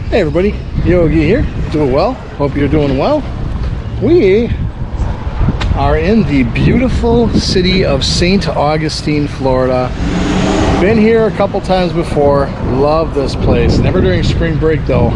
Hey everybody, Yogi here, doing well, hope you're doing well. We are in the beautiful city of St. Augustine, Florida. Been here a couple times before, love this place, never during spring break though,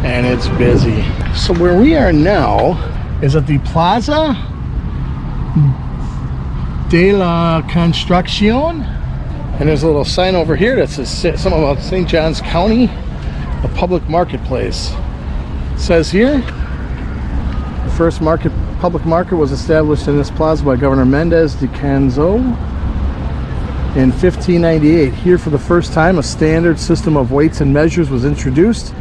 and it's busy. So where we are now is at the Plaza de la Construcción, and there's a little sign over here that says something about St. Johns County, a public marketplace. It says here, the first public market was established in this plaza by Governor Mendez de Canzo in 1598. Here for the first time a standard system of weights and measures was introduced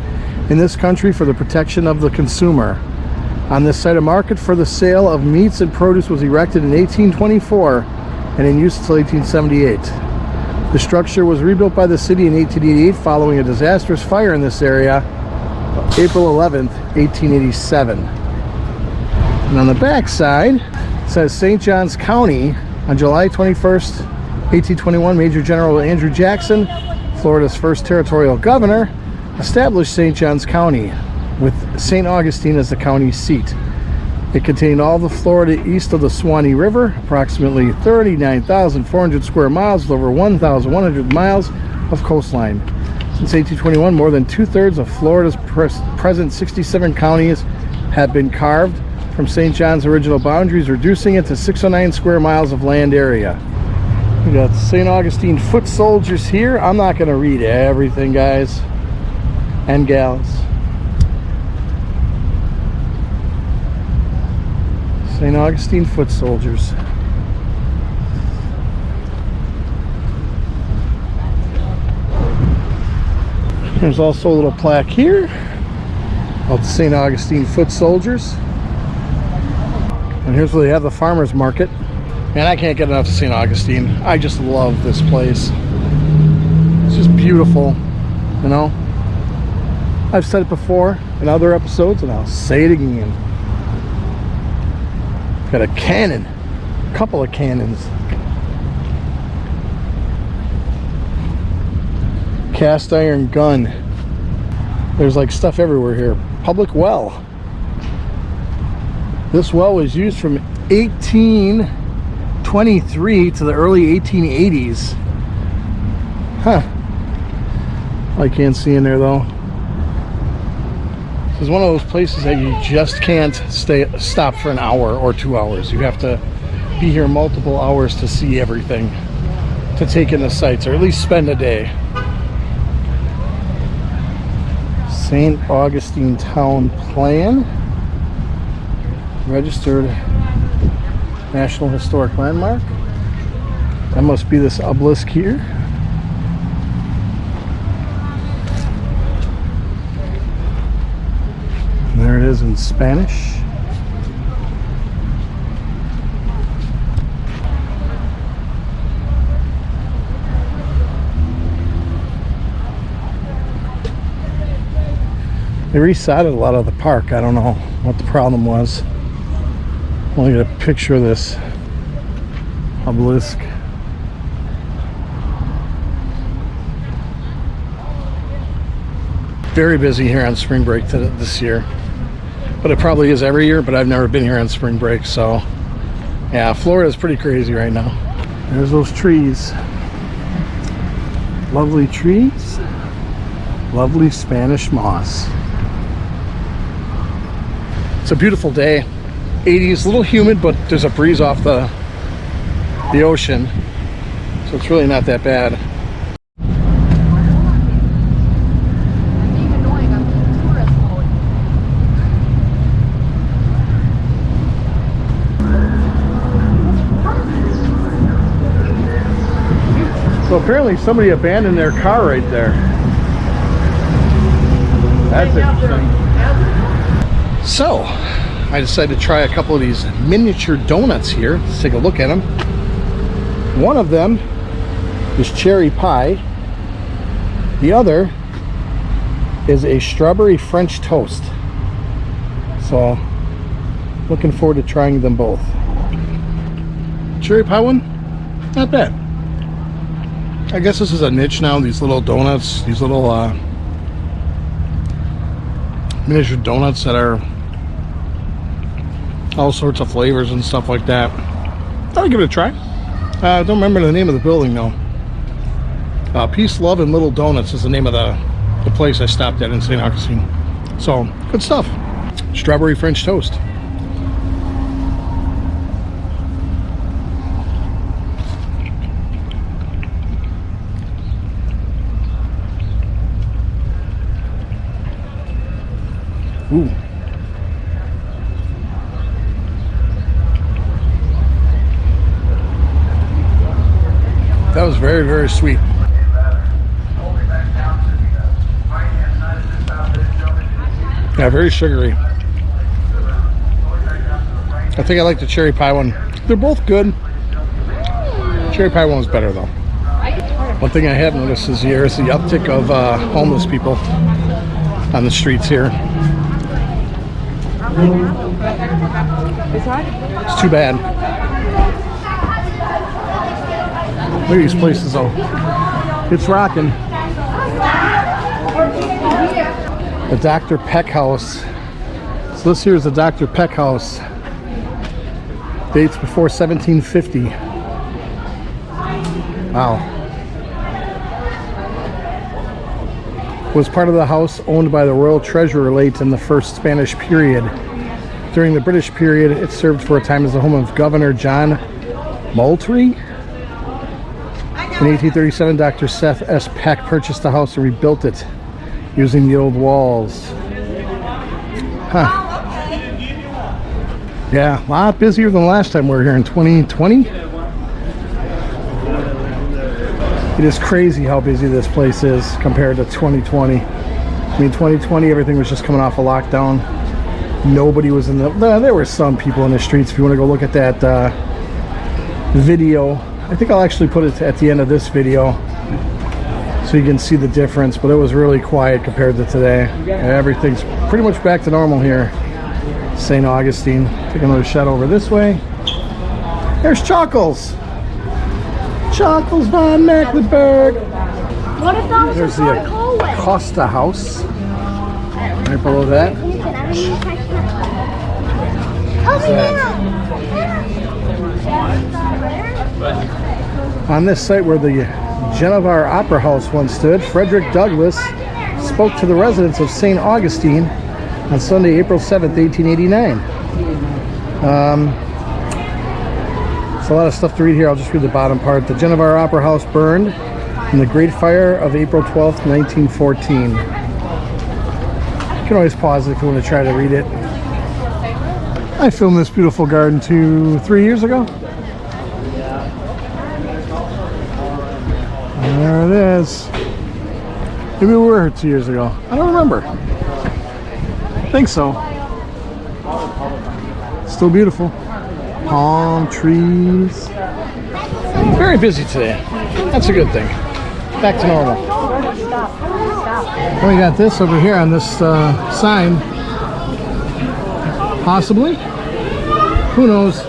in this country for the protection of the consumer. On this site, a market for the sale of meats and produce was erected in 1824 and in use until 1878. The structure was rebuilt by the city in 1888 following a disastrous fire in this area, April 11th, 1887. And on the back side, it says St. Johns County on July 21st, 1821, Major General Andrew Jackson, Florida's first territorial governor, established St. Johns County with St. Augustine as the county seat. It contained all of Florida east of the Suwannee River, approximately 39,400 square miles with over 1,100 miles of coastline. Since 1821, more than two-thirds of Florida's present 67 counties have been carved from St. John's original boundaries, reducing it to 609 square miles of land area. We got St. Augustine foot soldiers here. I'm not going to read everything, guys and gals. St. Augustine foot soldiers. There's also a little plaque here of the St. Augustine foot soldiers. And here's where they have the farmers market. Man, I can't get enough of St. Augustine. I just love this place. It's just beautiful, you know. I've said it before in other episodes and I'll say it again. Got a cannon, a couple of cannons. Cast iron gun. There's like stuff everywhere here. Public well. This well was used from 1823 to the early 1880s. Huh. I can't see in there though. It's one of those places that you just can't stop for an hour or 2 hours. You have to be here multiple hours to see everything, to take in the sights, or at least spend a day. St. Augustine Town Plan, registered National Historic Landmark. That must be this obelisk here. There it is in Spanish. They resodded a lot of the park. I don't know what the problem was. I'm only get a picture of this obelisk. Very busy here on spring break this year. But it probably is every year, but I've never been here on spring break, so yeah, Florida's pretty crazy right now. There's those trees. Lovely trees. Lovely Spanish moss. It's a beautiful day. 80s, a little humid, but there's a breeze off the ocean, so it's really not that bad. So apparently somebody abandoned their car right there. That's interesting. So, I decided to try a couple of these miniature donuts here. Let's take a look at them. One of them is cherry pie. The other is a strawberry French toast. So, looking forward to trying them both. Cherry pie one, not bad. I guess this is a niche now, these little donuts, these little miniature donuts that are all sorts of flavors and stuff like that. I'll give it a try. I don't remember the name of the building though. Peace, Love, and Little Donuts is the name of the place I stopped at in St. Augustine. So, good stuff. Strawberry French toast. Ooh. That was very, very sweet. Yeah, very sugary. I think I like the cherry pie one. They're both good. Cherry pie one was better though. One thing I have noticed this year is the uptick of homeless people on the streets here. It's too bad. Look at these places though. It's rocking. The Dr. Peck House. So this here is the Dr. Peck House. Dates before 1750. Wow. Was part of the house owned by the royal treasurer late in the first Spanish period. During the British period, it served for a time as the home of Governor John Moultrie. In 1837, Dr. Seth S. Peck purchased the house and rebuilt it using the old walls. Huh. Yeah, a lot busier than last time we were here in 2020. It is crazy how busy this place is compared to 2020. I mean, 2020, everything was just coming off a lockdown. Nobody was in the... There were some people in the streets. If you want to go look at that video, I think I'll actually put it at the end of this video so you can see the difference, but it was really quiet compared to today. Everything's pretty much back to normal here. St. Augustine. Take another shot over this way. There's Chuckles. Chuckles von Mecklenburg. What if that was There's the Acosta House. Right below that. On this site where the Geneva Opera House once stood, Frederick Douglass spoke to the residents of St. Augustine on Sunday, April 7th, 1889. There's a lot of stuff to read here. I'll just read the bottom part. The Geneva Opera House burned in the Great Fire of April 12th, 1914. You can always pause it if you want to try to read it. I filmed this beautiful garden 3 years ago. There it is. Maybe we were here 2 years ago. I don't remember. I think so. Still beautiful. Palm trees. Very busy today. That's a good thing. Back to normal. We got this over here on this sign. Possibly. Who knows?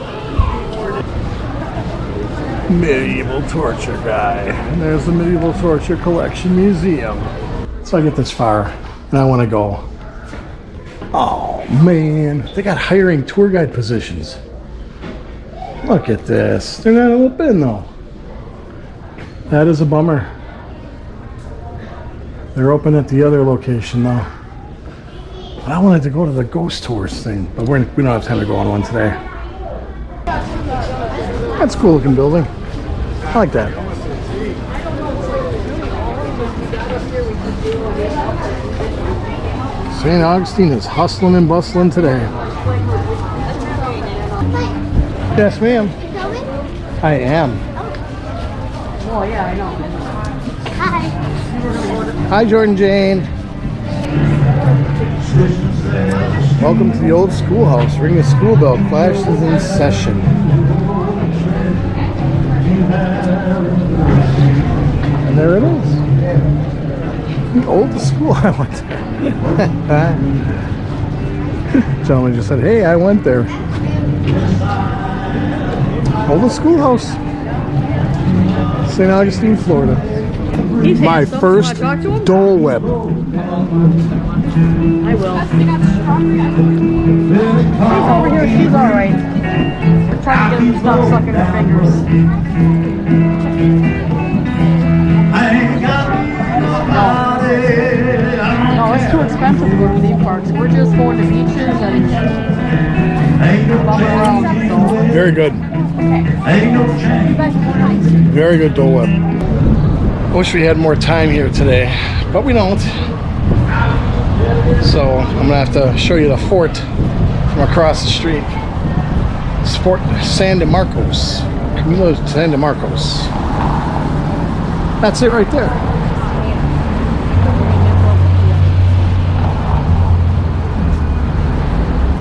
Medieval torture guy. And there's the Medieval Torture Collection Museum. So I get this far and I want to go. Oh man, they got hiring tour guide positions. Look at this. They're not open though. That is a bummer. They're open at the other location though. But I wanted to go to the ghost tours thing, but we don't have time to go on one today. That's a cool looking building. I like that. St. Augustine is hustling and bustling today. Yes, ma'am. I am. Oh, yeah, I know. Hi. Hi, Jordan Jane. Welcome to the old schoolhouse. Ring the school bell. Class is in session. And there it is. The oldest school I went to. Gentleman just said, hey, I went there. Oldest schoolhouse. St. Augustine, Florida. He's my handsome. first Wanna talk to him? Dole Whip. I will. She's over here. She's all right. We're trying to get him to stop sucking her fingers. No, it's too expensive to go to theme parks. We're just going to beaches and bumming around. So. Very good. Very good Dole Whip. Wish we had more time here today, but we don't. So I'm gonna have to show you the fort from across the street. It's Fort San de Marcos. Camilo San de Marcos. That's it right there.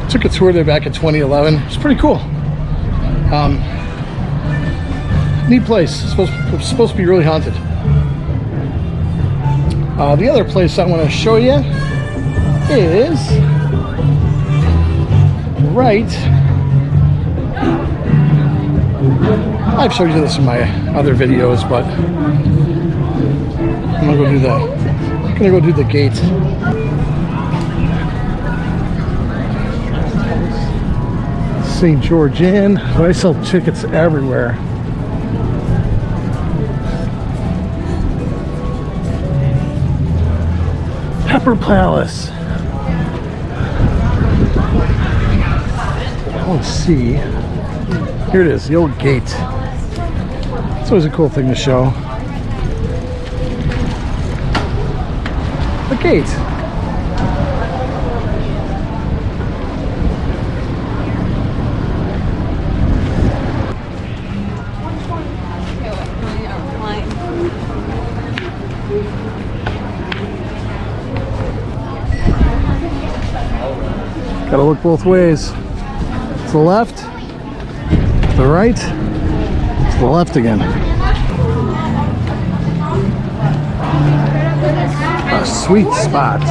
Took a tour there back in 2011. It's pretty cool. Neat place. It's supposed to be really haunted. The other place I want to show you is right. I've showed you this in my other videos, but I'm gonna go do the gate. St. George Inn. I sell tickets everywhere. Pepper Palace. I want to see. Here it is, the old gate. It's always a cool thing to show. The gate. Gotta look both ways. To the left, to the right, to the left again. A sweet spot.